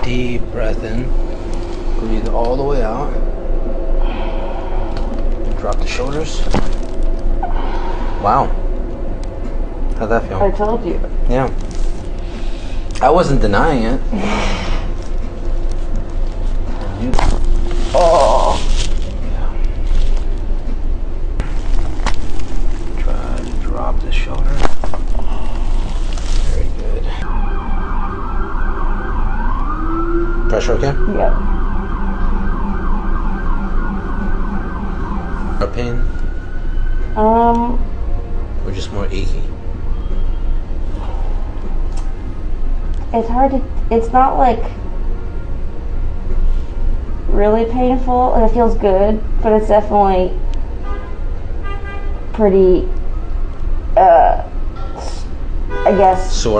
Deep breath in. Breathe all the way out. Drop the shoulders. Wow. How'd that feel? I told you. Yeah. I wasn't denying it. Oh. Try to drop the shoulder. Very good. Pressure okay? Yep. Or pain? Or just more achy? It's hard to, it's not like really painful. It feels good, but it's definitely pretty, I guess. Sore?